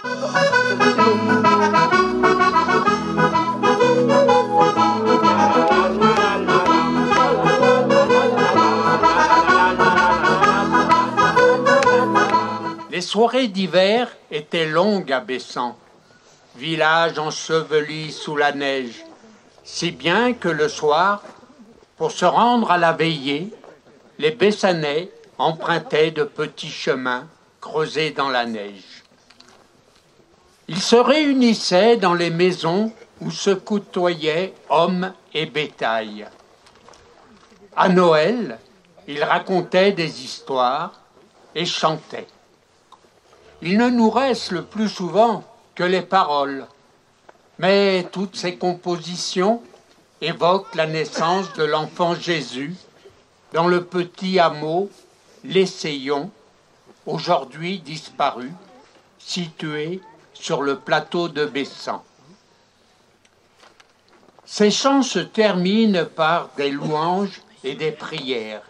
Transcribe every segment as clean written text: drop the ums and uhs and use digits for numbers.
Les soirées d'hiver étaient longues à Bessan, village enseveli sous la neige, si bien que le soir, pour se rendre à la veillée, les Bessanais empruntaient de petits chemins creusés dans la neige. Ils se réunissaient dans les maisons où se côtoyaient hommes et bétail. À Noël, ils racontaient des histoires et chantaient. Il ne nous reste le plus souvent que les paroles, mais toutes ces compositions évoquent la naissance de l'enfant Jésus dans le petit hameau l'Essayon, aujourd'hui disparu, situé sur le plateau de Bessan. Ces chants se terminent par des louanges et des prières.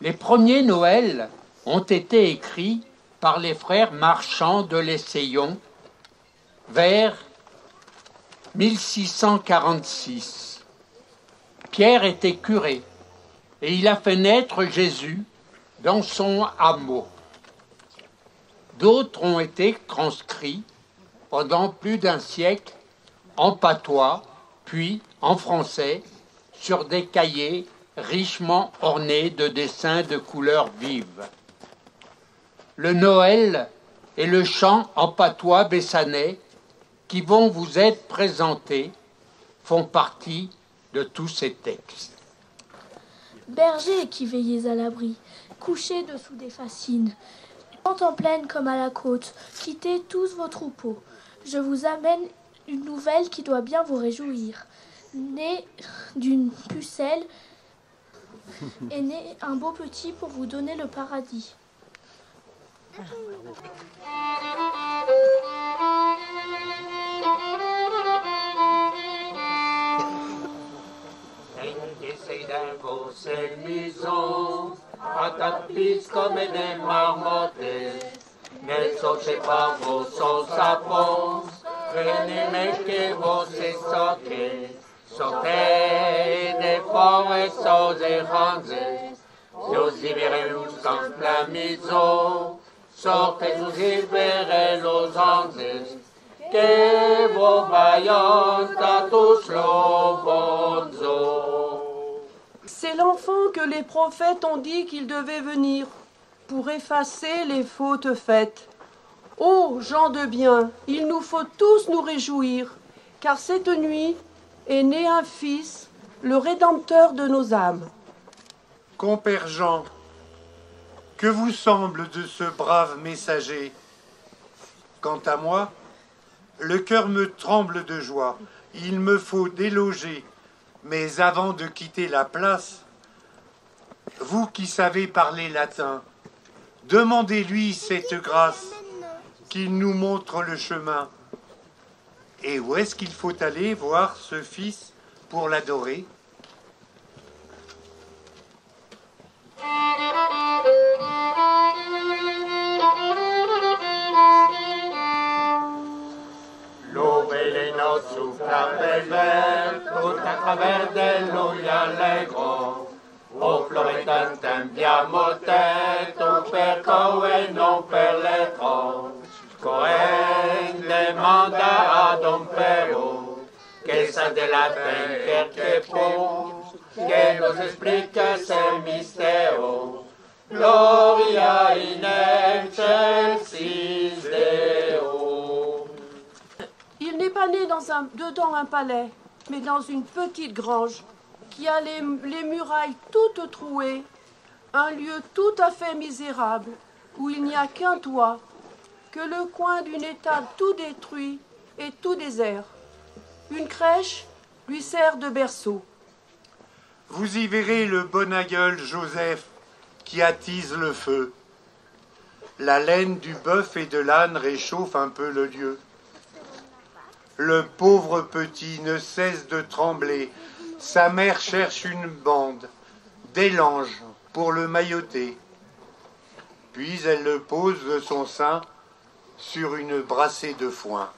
Les premiers Noëls ont été écrits par les frères marchands de l'Essayon vers 1646. Pierre était curé et il a fait naître Jésus dans son hameau. D'autres ont été transcrits pendant plus d'un siècle en patois, puis en français, sur des cahiers richement ornés de dessins de couleurs vives. Le Noël et le chant en patois bessanais qui vont vous être présentés font partie de tous ces textes. Bergers qui veillez à l'abri, couchés dessous des fascines, vent en plaine comme à la côte, quittez tous vos troupeaux. Je vous amène une nouvelle qui doit bien vous réjouir. Né d'une pucelle est né un beau petit pour vous donner le paradis. Ces maisons, à tapis comme des marmottes, ne sochez pas vos sons sapons, prenez que vos soquets, sortez des forêts sans errances, si vous y verrez sans la maison, sortez vous y verrez los anges, que vos vaillants à tous los bonzos. C'est l'enfant que les prophètes ont dit qu'il devait venir pour effacer les fautes faites. Ô gens de bien, il nous faut tous nous réjouir, car cette nuit est né un fils, le Rédempteur de nos âmes. Compère Jean, que vous semble de ce brave messager? Quant à moi, le cœur me tremble de joie. Il me faut déloger. Mais avant de quitter la place, vous qui savez parler latin, demandez-lui cette grâce, qu'il nous montre le chemin. Et où est-ce qu'il faut aller voir ce fils pour l'adorer? Souffla belle, tout à travers des loups allegro. O Florentin t'inviamo te, tu per coe non per letro. Coen demanda a Don Pero, que sa de latin que pus, que nos explique ese mistero. Gloria in excelsis Deo. Il n'est pas né dedans un palais, mais dans une petite grange qui a les murailles toutes trouées, un lieu tout à fait misérable, où il n'y a qu'un toit, que le coin d'une étable tout détruit et tout désert. Une crèche lui sert de berceau. Vous y verrez le bon aïeul Joseph qui attise le feu. La laine du bœuf et de l'âne réchauffe un peu le lieu. Le pauvre petit ne cesse de trembler. Sa mère cherche une bande, des langes pour le mailloter. Puis elle le pose de son sein sur une brassée de foin.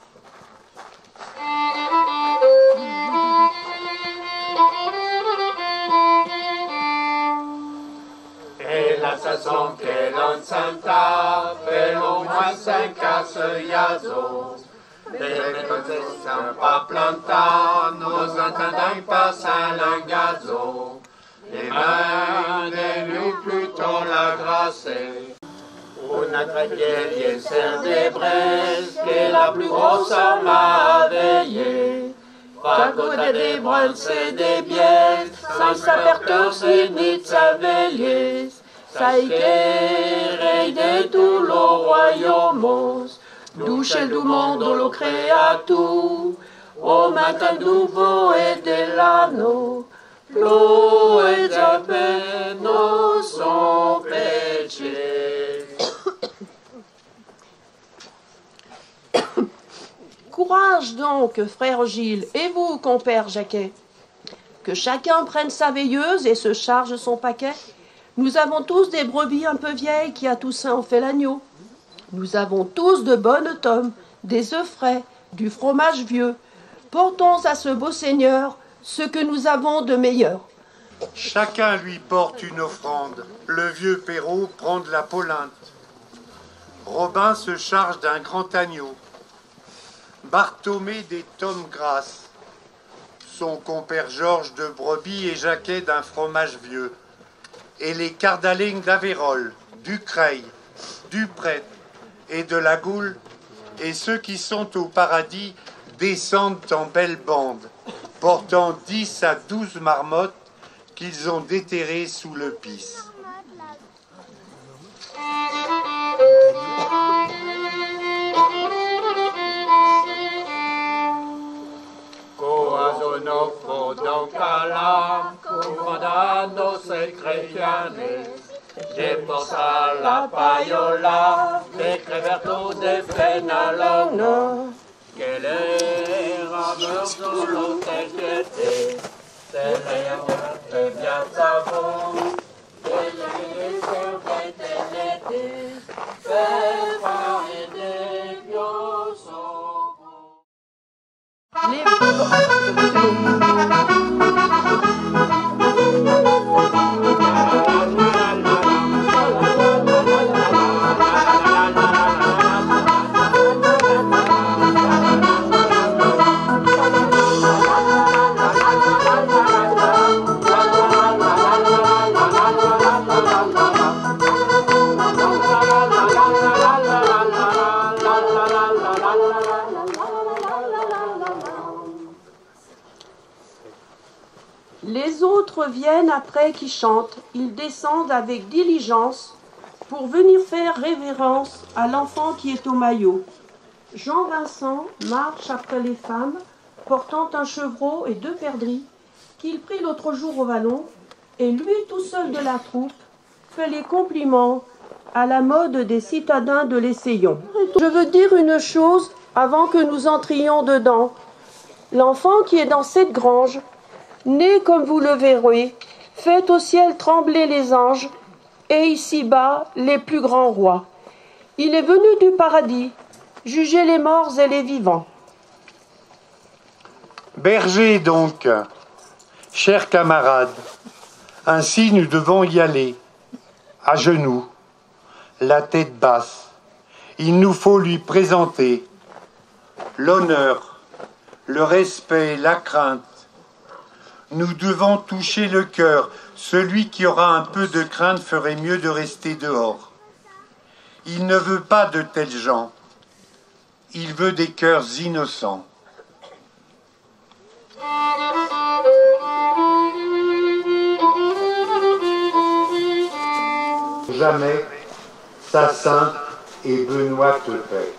Et la saison que l'on s'entend, fait au moins 5 à ce yazo. Les ne sont pas plantants, nous entendons pas un gazo. Les mains de nous plutôt la grâce. On a traqué serre des braises, que la plus grosse m'a veillé. Pas côté des bruns et des biais, sans s'apercevoir ni de sa veillée. Ça y est, rei de tout le royaume, d'où chez tout monde on le créa tout, au matin nouveau et de l'anneau, l'eau et à peine son péché. Courage donc, frère Gilles, et vous, compère Jacquet. Que chacun prenne sa veilleuse et se charge son paquet. Nous avons tous des brebis un peu vieilles qui à Toussaint ont fait l'agneau. Nous avons tous de bonnes tomes, des œufs frais, du fromage vieux. Portons à ce beau Seigneur ce que nous avons de meilleur. Chacun lui porte une offrande. Le vieux Perrault prend de la polinte. Robin se charge d'un grand agneau. Barthomé des tomes grasses. Son compère Georges de brebis et Jacquet d'un fromage vieux. Et les Cardalings d'Avérole, du Creil, du Prêtre et de la Goule, et ceux qui sont au paradis descendent en belle bande, portant 10 à 12 marmottes qu'ils ont déterrées sous le pis. Coazonoco don calam, comandando se crefianes, je porta la payola, de creverto de fenalona, que les rameurs solo te quiete, se le bien savon, que les servent de l'été, fait parler des biosons. Les autres viennent après qui chantent. Ils descendent avec diligence pour venir faire révérence à l'enfant qui est au maillot. Jean-Vincent marche après les femmes, portant un chevreau et 2 perdrix, qu'il prit l'autre jour au vallon, et lui tout seul de la troupe fait les compliments à la mode des citadins de l'Essayon. Je veux dire une chose avant que nous entrions dedans. L'enfant qui est dans cette grange, né comme vous le verrez, fait au ciel trembler les anges, et ici-bas les plus grands rois. Il est venu du paradis, juger les morts et les vivants. Berger donc, chers camarades, ainsi nous devons y aller, à genoux, la tête basse. Il nous faut lui présenter l'honneur, le respect, la crainte. Nous devons toucher le cœur. Celui qui aura un peu de crainte ferait mieux de rester dehors. Il ne veut pas de tels gens. Il veut des cœurs innocents. Jamais sa sainte et benoîte paix.